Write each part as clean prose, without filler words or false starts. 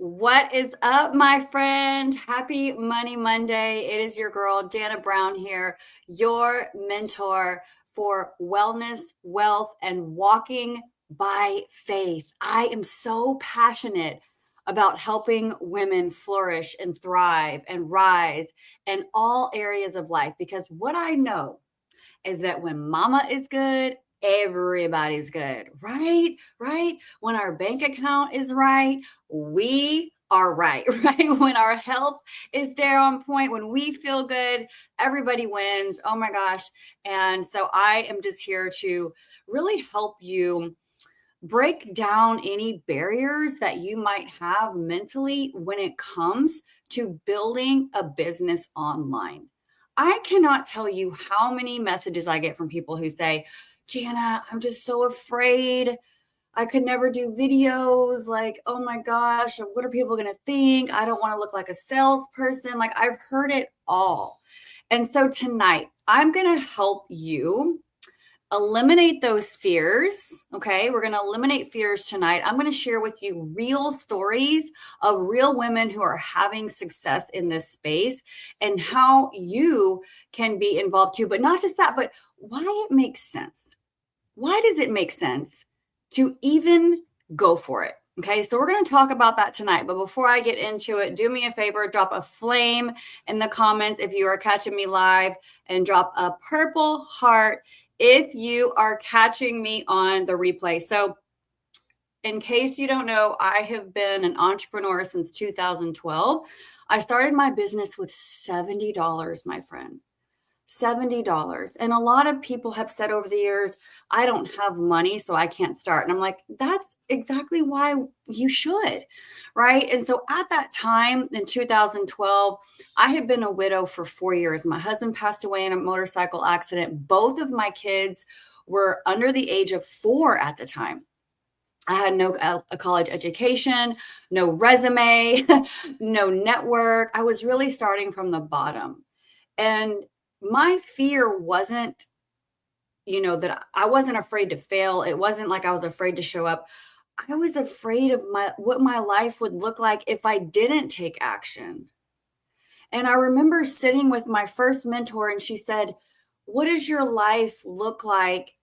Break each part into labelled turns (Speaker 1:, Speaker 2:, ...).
Speaker 1: What is up, my friend? Happy Money Monday. It is your girl, Dana Brown here, your mentor for wellness, wealth, and walking by faith. I am so passionate about helping women flourish and thrive and rise in all areas of life because what I know is that when mama is good, everybody's good, right? Right? When our bank account is right, we are right, right? When our health is there on point, when we feel good, everybody wins. Oh my gosh. And so I am just here to really help you break down any barriers that you might have mentally when it comes to building a business online. I cannot tell you how many messages I get from people who say, Jana, I'm just so afraid. I could never do videos. Like, oh my gosh, what are people going to think? I don't want to look like a salesperson. Like, I've heard it all. And so tonight, I'm going to help you eliminate those fears. Okay. We're going to eliminate fears tonight. I'm going to share with you real stories of real women who are having success in this space and how you can be involved too. But not just that, but why it makes sense. Why does it make sense to even go for it? Okay, so we're going to talk about that tonight. But before I get into it, do me a favor, drop a flame in the comments if you are catching me live, and drop a purple heart if you are catching me on the replay. So, in case you don't know, I have been an entrepreneur since 2012. I started my business with $70, my friend. $70. And a lot of people have said over the years, I don't have money, so I can't start. And I'm like, that's exactly why you should, right? And so at that time in 2012, I had been a widow for 4 years. My husband passed away in a motorcycle accident. Both of my kids were under the age of 4 at the time. I had no a college education, no resume, no network. I was really starting from the bottom. And my fear wasn't, that I wasn't afraid to fail. It wasn't like I was afraid to show up. I was afraid of what my life would look like if I didn't take action. And I remember sitting with my first mentor and she said, "What does your life look like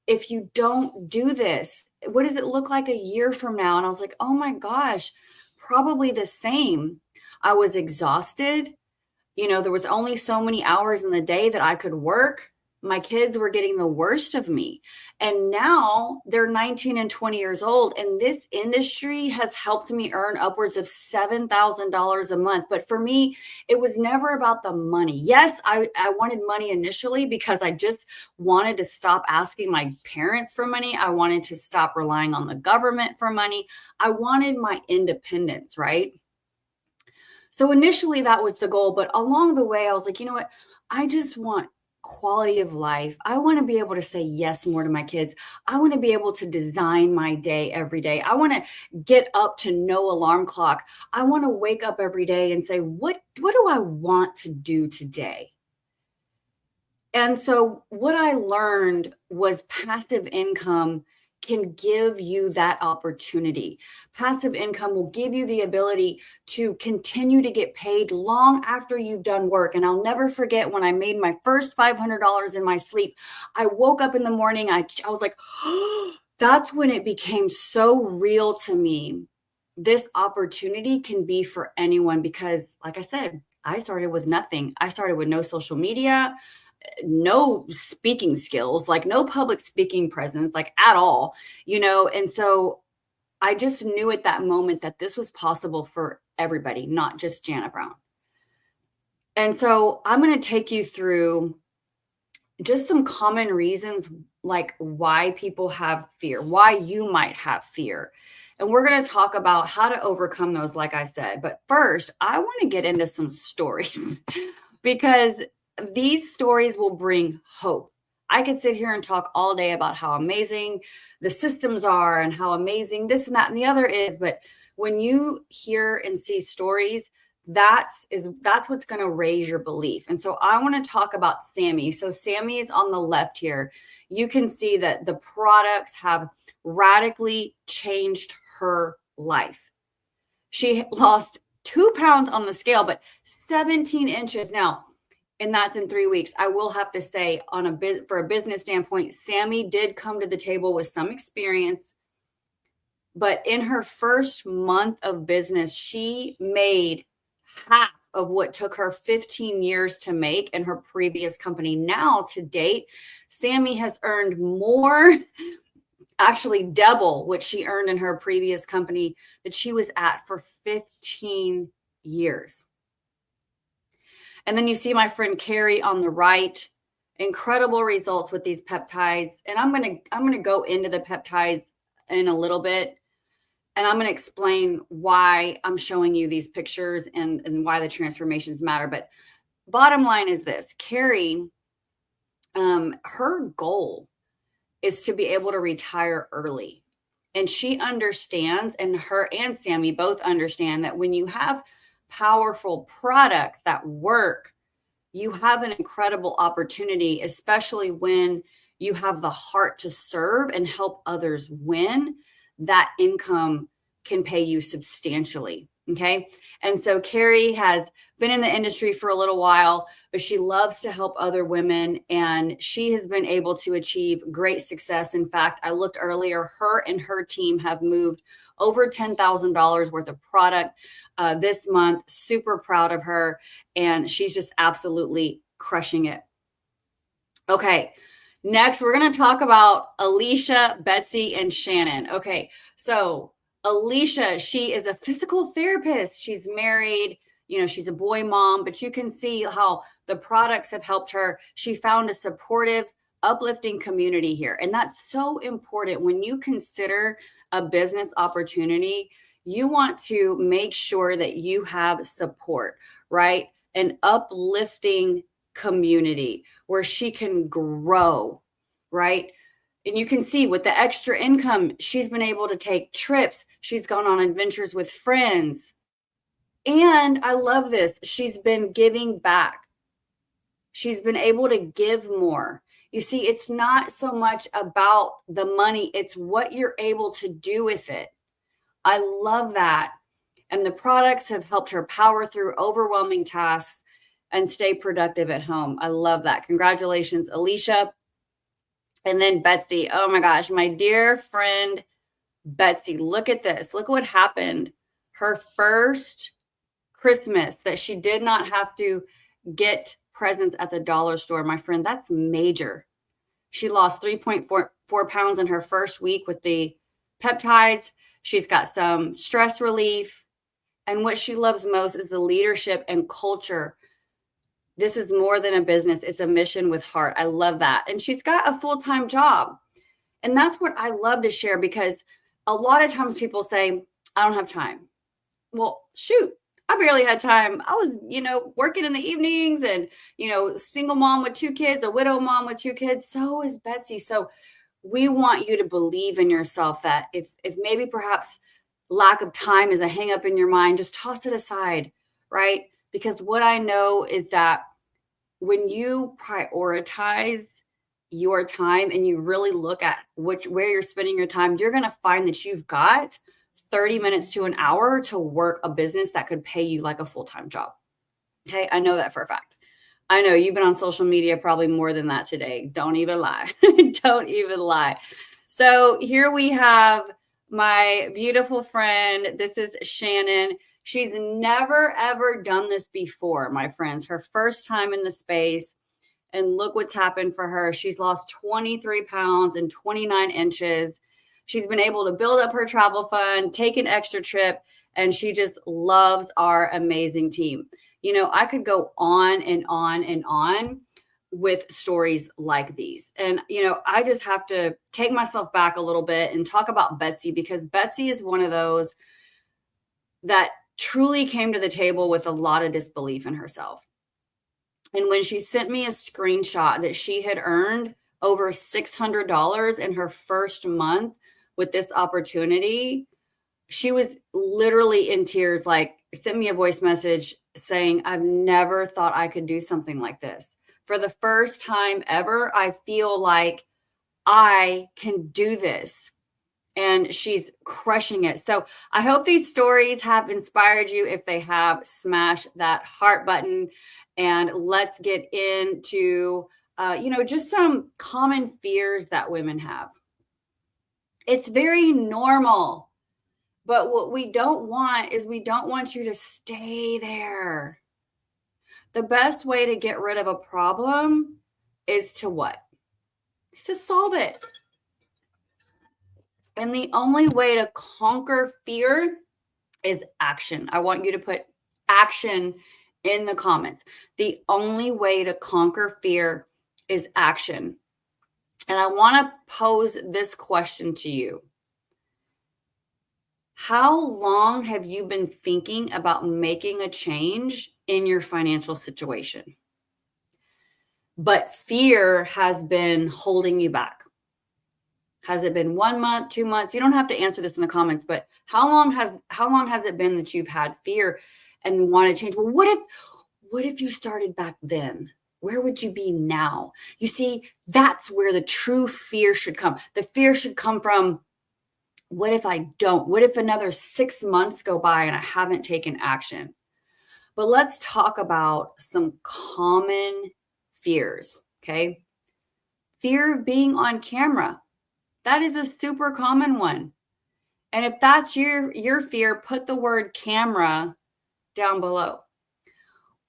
Speaker 1: if you don't do this? What does it look like a year from now?" And I was like, "Oh my gosh, probably the same." I was exhausted. There was only so many hours in the day that I could work. My kids were getting the worst of me. And now they're 19 and 20 years old. And this industry has helped me earn upwards of $7,000 a month. But for me, it was never about the money. Yes, I wanted money initially because I just wanted to stop asking my parents for money. I wanted to stop relying on the government for money. I wanted my independence, right? So initially that was the goal, but along the way I was like, you know what? I just want quality of life. I want to be able to say yes more to my kids. I want to be able to design my day every day. I want to get up to no alarm clock. I want to wake up every day and say, what do I want to do today? And so what I learned was passive income can give you that opportunity. Passive income will give you the ability to continue to get paid long after you've done work. And I'll never forget when I made my first $500 in my sleep. I woke up in the morning, I was like, oh, that's when it became so real to me. This opportunity can be for anyone because, like I said, I started with nothing. I started with no social media, no speaking skills, like no public speaking presence, like at all, And so I just knew at that moment that this was possible for everybody, not just Jana Brown. And so I'm going to take you through just some common reasons, like why people have fear, why you might have fear. And we're going to talk about how to overcome those, like I said. But first, I want to get into some stories because these stories will bring hope. I could sit here and talk all day about how amazing the systems are and how amazing this and that and the other is. But when you hear and see stories, that's what's going to raise your belief. And so I want to talk about Sammy. So Sammy is on the left here. You can see that the products have radically changed her life. She lost 2 pounds on the scale, but 17 inches. Now, and that's in 3 weeks. I will have to say, for a business standpoint, Sammy did come to the table with some experience, but in her first month of business, she made half of what took her 15 years to make in her previous company. Now, to date, Sammy has earned more, actually double what she earned in her previous company that she was at for 15 years. And then you see my friend Carrie on the right, incredible results with these peptides. And I'm going to go into the peptides in a little bit. And I'm going to explain why I'm showing you these pictures and why the transformations matter. But bottom line is this: Carrie, her goal is to be able to retire early. And she understands, and her and Sammy both understand, that when you have powerful products that work, you have an incredible opportunity, especially when you have the heart to serve and help others win. That income can pay you substantially. Okay. And so Carrie has been in the industry for a little while, but she loves to help other women, and she has been able to achieve great success. In fact, I looked earlier, her and her team have moved over $10,000 worth of product this month. Super proud of her. And she's just absolutely crushing it. Okay. Next, we're going to talk about Alicia, Betsy, and Shannon. Okay. So Alicia, she is a physical therapist. She's married. She's a boy mom, but you can see how the products have helped her. She found a supportive, uplifting community here. And that's so important when you consider a business opportunity. You want to make sure that you have support, right? An uplifting community where she can grow, right? And you can see with the extra income, she's been able to take trips. She's gone on adventures with friends. And I love this. She's been giving back. She's been able to give more. You see, it's not so much about the money. It's what you're able to do with it. I love that. And the products have helped her power through overwhelming tasks and stay productive at home. I love that. Congratulations, Alicia. And then Betsy. Oh my gosh, my dear friend Betsy, look at this. Look what happened. Her first Christmas that she did not have to get presents at the dollar store. My friend, that's major. She lost 3.4 pounds in her first week with the peptides. She's got some stress relief. And what she loves most is the leadership and culture. This is more than a business. It's a mission with heart. I love that. And she's got a full-time job. And that's what I love to share, because a lot of times people say, I don't have time. Well, shoot, I barely had time. I was, working in the evenings and, single mom with 2 kids, a widow mom with 2 kids. So is Betsy. So we want you to believe in yourself, that if maybe perhaps lack of time is a hang up in your mind, just toss it aside, right? Because what I know is that when you prioritize your time and you really look at where you're spending your time, you're going to find that you've got 30 minutes to an hour to work a business that could pay you like a full-time job. Okay. I know that for a fact. I know you've been on social media probably more than that today. Don't even lie. Don't even lie. So here we have my beautiful friend. This is Shannon. She's never, ever done this before, my friends. Her first time in the space. And look what's happened for her. She's lost 23 pounds and 29 inches. She's been able to build up her travel fund, take an extra trip, and she just loves our amazing team. I could go on and on and on with stories like these. And, I just have to take myself back a little bit and talk about Betsy, because Betsy is one of those that truly came to the table with a lot of disbelief in herself. And when she sent me a screenshot that she had earned over $600 in her first month with this opportunity, she was literally in tears, sent me a voice message saying, I've never thought I could do something like this. For the first time ever, I feel like I can do this. and she's crushing it. So I hope these stories have inspired you. If they have, smash that heart button and let's get into, just some common fears that women have. It's very normal, but what we don't want is we don't want you to stay there. The best way to get rid of a problem is to what? It's to solve it. And the only way to conquer fear is action. I want you to put action in the comments. The only way to conquer fear is action. And I want to pose this question to you. How long have you been thinking about making a change in your financial situation? But fear has been holding you back. Has it been 1 month, 2 months? You don't have to answer this in the comments, but how long has it been that you've had fear and want to change? Well, what if you started back then? Where would you be now? You see, that's where the true fear should come. The fear should come from, what if I don't? What if another 6 months go by and I haven't taken action? But let's talk about some common fears, okay? Fear of being on camera. That is a super common one. And if that's your fear, put the word camera down below.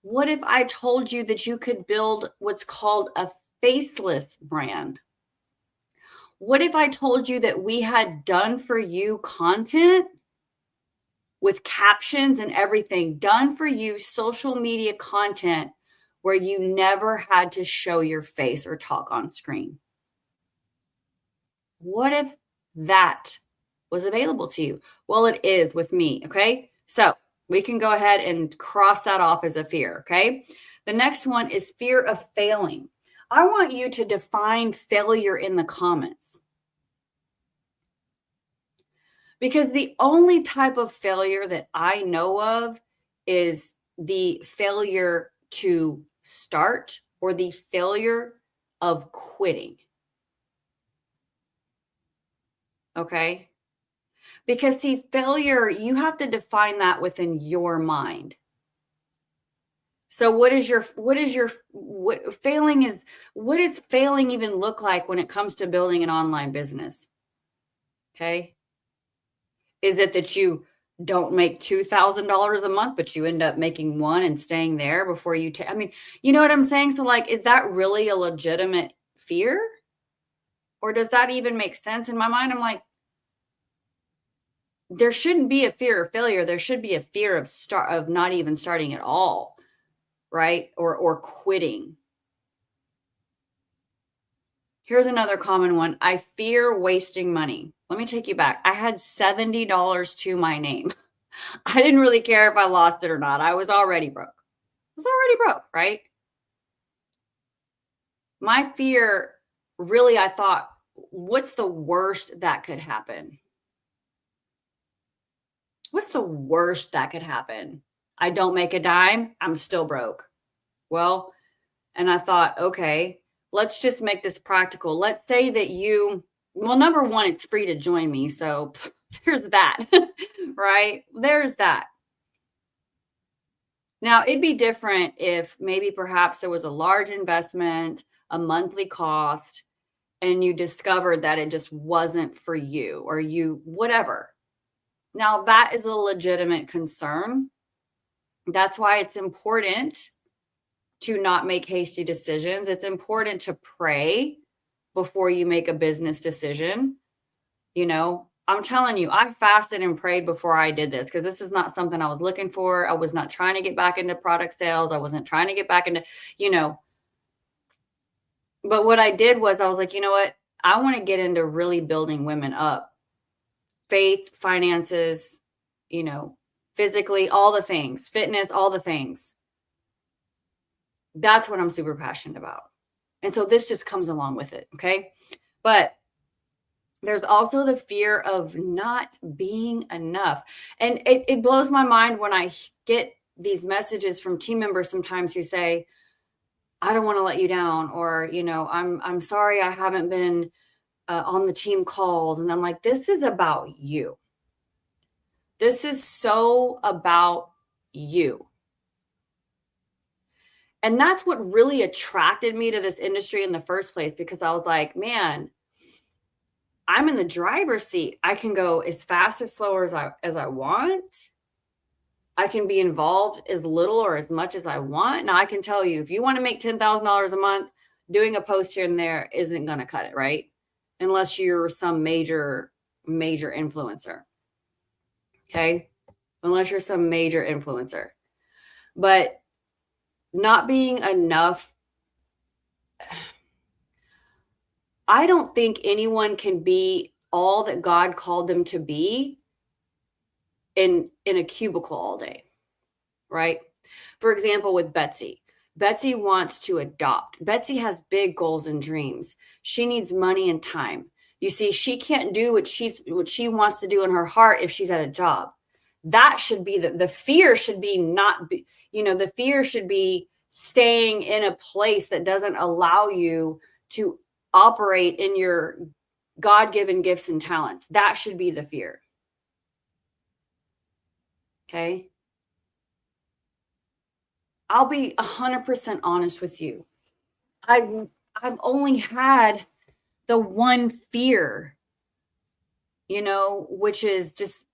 Speaker 1: What if I told you that you could build what's called a faceless brand? What if I told you that we had done for you content with captions and everything, done for you social media content where you never had to show your face or talk on screen? What if that was available to you? Well, it is with me, okay? So we can go ahead and cross that off as a fear, okay? The next one is fear of failing. I want you to define failure in the comments. Because the only type of failure that I know of is the failure to start or the failure of quitting. Okay? Because see, failure, you have to define that within your mind. So what does failing even look like when it comes to building an online business? Okay? Is it that you don't make $2,000 a month, but you end up making one and staying there before you I mean, you know what I'm saying? So like, is that really a legitimate fear? Or does that even make sense? In my mind, I'm like, there shouldn't be a fear of failure. There should be a fear of not even starting at all, right? Or quitting. Here's another common one. I fear wasting money. Let me take you back. I had $70 to my name. I didn't really care if I lost it or not. I was already broke. Right? My fear, really, I thought, what's the worst that could happen? What's the worst that could happen? I don't make a dime. I'm still broke. Well, and I thought, okay, let's just make this practical. Let's say that number one, it's free to join me. So there's that, right? There's that. Now, it'd be different if maybe perhaps there was a large investment, a monthly cost, and you discovered that it just wasn't for you or whatever. Now, that is a legitimate concern. That's why it's important to not make hasty decisions. It's important to pray before you make a business decision. I'm telling you, I fasted and prayed before I did this because this is not something I was looking for. I was not trying to get back into product sales. I wasn't trying to get back into, but what I did was I was like, you know what? I want to get into really building women up. Faith, finances, physically, all the things, fitness, all the things. That's what I'm super passionate about. And so this just comes along with it. Okay. But there's also the fear of not being enough. And it blows my mind when I get these messages from team members sometimes who say, I don't want to let you down, or, I'm sorry I haven't been on the team calls. And I'm like, this is about you. This is so about you. And that's what really attracted me to this industry in the first place, because I was like, man, I'm in the driver's seat. I can go as fast as slow as I want. I can be involved as little or as much as I want. Now I can tell you, if you want to make $10,000 a month, doing a post here and there isn't going to cut it, right? Unless you're some major influencer. Okay? Unless you're some major influencer. But not being enough, I don't think anyone can be all that God called them to be in a cubicle all day, right? For example, with Betsy. Betsy wants to adopt. Betsy has big goals and dreams. She needs money and time. You see, she can't do what she wants to do in her heart if she's at a job. That should be the fear should be not be, the fear should be staying in a place that doesn't allow you to operate in your God-given gifts and talents. That should be the fear. Okay? I'll be 100% honest with you. I've only had the one fear, which is just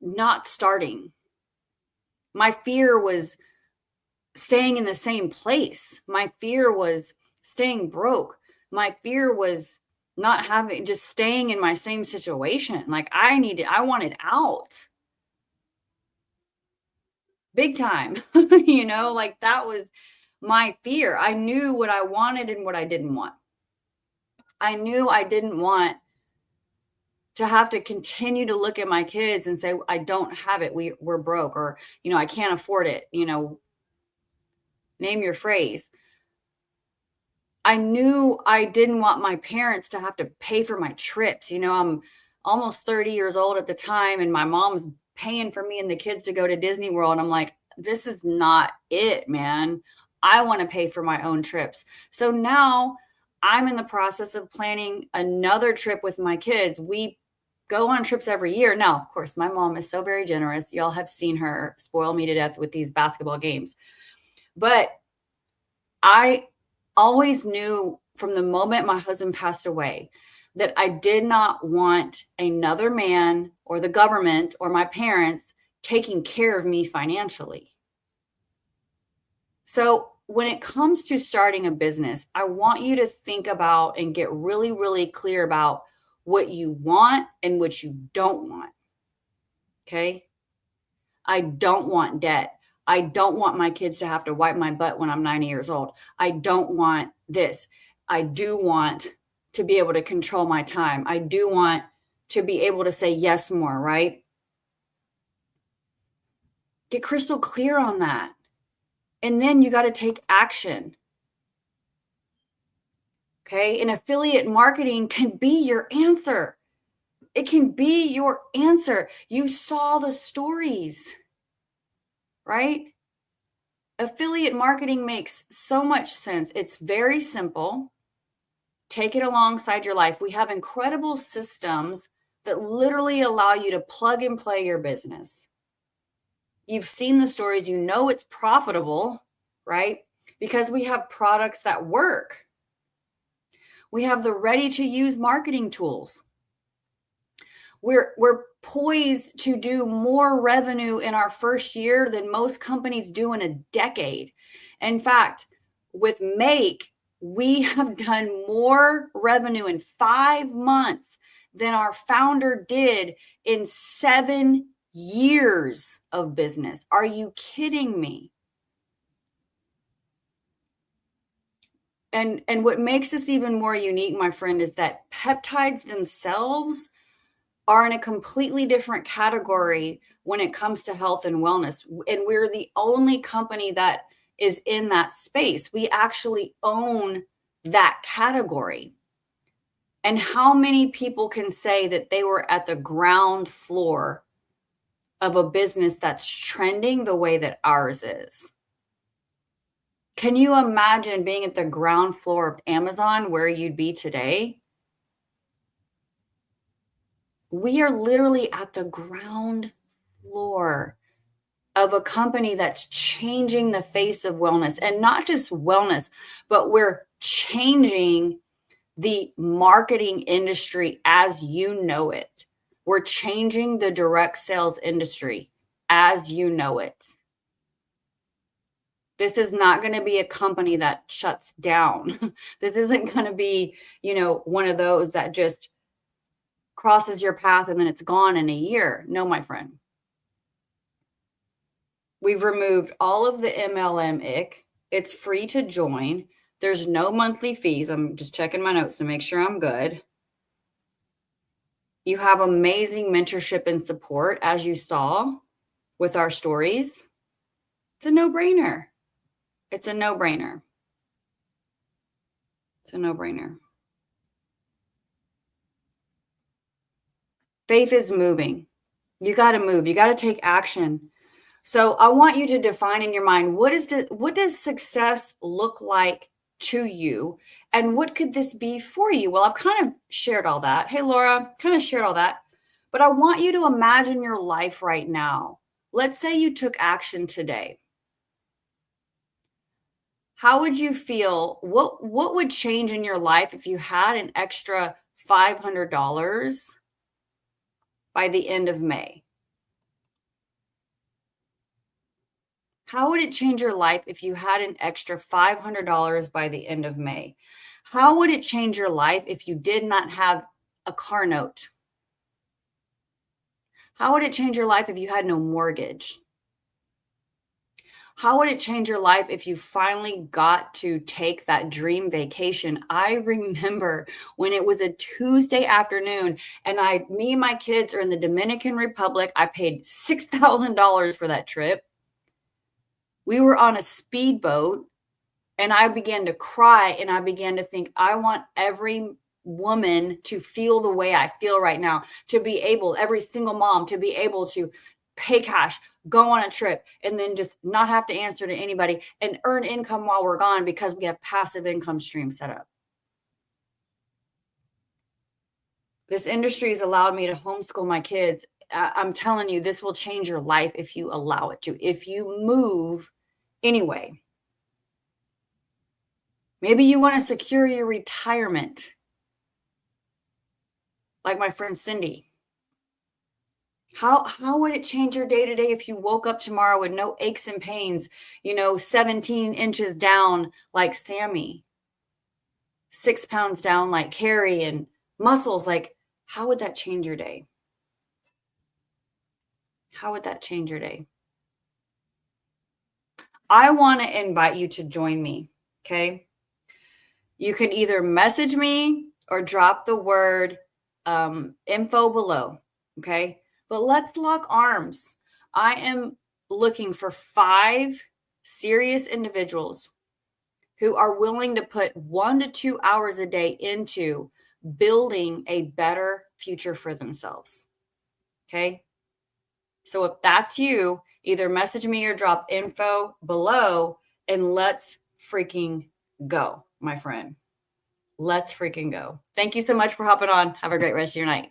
Speaker 1: not starting. My fear was staying in the same place. My fear was staying broke. My fear was just staying in my same situation. Like I wanted out. Big time. Like that was my fear. I knew what I wanted and what I didn't want. I knew I didn't want to have to continue to look at my kids and say, I don't have it. We're broke, or, I can't afford it. Name your phrase. I knew I didn't want my parents to have to pay for my trips. I'm almost 30 years old at the time, and my mom's paying for me and the kids to go to Disney World. And I'm like, this is not it, man. I want to pay for my own trips. So now I'm in the process of planning another trip with my kids. We go on trips every year. Now, of course, my mom is so very generous. Y'all have seen her spoil me to death with these basketball games. But I always knew from the moment my husband passed away that I did not want another man or the government or my parents taking care of me financially. So when it comes to starting a business, I want you to think about and get really, really clear about what you want and what you don't want. Okay? I don't want debt. I don't want my kids to have to wipe my butt when I'm 90 years old. I don't want this. I do want to be able to control my time. I do want to be able to say yes more, right? Get crystal clear on that. And then you got to take action. Okay? And affiliate marketing can be your answer. It can be your answer. You saw the stories, right? Affiliate marketing makes so much sense. It's very simple. Take it alongside your life. We have incredible systems that literally allow you to plug and play your business. You've seen the stories, it's profitable, right? Because we have products that work. We have the ready-to-use marketing tools. We're poised to do more revenue in our first year than most companies do in a decade. In fact, with Make, we have done more revenue in 5 months than our founder did in 7 years of business. Are you kidding me? And what makes us even more unique, my friend, is that peptides themselves are in a completely different category when it comes to health and wellness. And we're the only company that is in that space. We actually own that category. And how many people can say that they were at the ground floor of a business that's trending the way that ours is? Can you imagine being at the ground floor of Amazon, where you'd be today? We are literally at the ground floor of a company that's changing the face of wellness, and not just wellness, but we're changing the marketing industry as you know it. We're changing the direct sales industry as you know it. This is not going to be a company that shuts down. This isn't going to be, one of those that just crosses your path and then it's gone in a year. No, my friend. We've removed all of the MLM ick. It's free to join. There's no monthly fees. I'm just checking my notes to make sure I'm good. You have amazing mentorship and support, as you saw with our stories. It's a no-brainer. It's a no-brainer. It's a no-brainer. Faith is moving. You got to move. You got to take action. So I want you to define in your mind, what does success look like to you? And what could this be for you? Well, I've kind of shared all that. Hey, Laura, kind of shared all that. But I want you to imagine your life right now. Let's say you took action today. How would you feel? What would change in your life if you had an extra $500 by the end of May? How would it change your life if you had an extra $500 by the end of May? How would it change your life if you did not have a car note? How would it change your life if you had no mortgage? How would it change your life if you finally got to take that dream vacation? I remember when it was a Tuesday afternoon and me and my kids are in the Dominican Republic. I paid $6,000 for that trip. We were on a speedboat and I began to cry and I began to think, I want every woman to feel the way I feel right now, to be able, every single mom to be able to pay cash, go on a trip, and then just not have to answer to anybody and earn income while we're gone because we have passive income stream set up. This industry has allowed me to homeschool my kids. I'm telling you, this will change your life if you allow it to, if you move anyway. Maybe you want to secure your retirement, like my friend Cindy. How would it change your day to day if you woke up tomorrow with no aches and pains, 17 inches down like Sammy, 6 pounds down like Carrie, and muscles? Like, how would that change your day? How would that change your day? I want to invite you to join me, okay? You can either message me or drop the word info below, okay? But let's lock arms. I am looking for 5 serious individuals who are willing to put 1 to 2 hours a day into building a better future for themselves. Okay? So if that's you, either message me or drop info below and let's freaking go, my friend. Let's freaking go. Thank you so much for hopping on. Have a great rest of your night.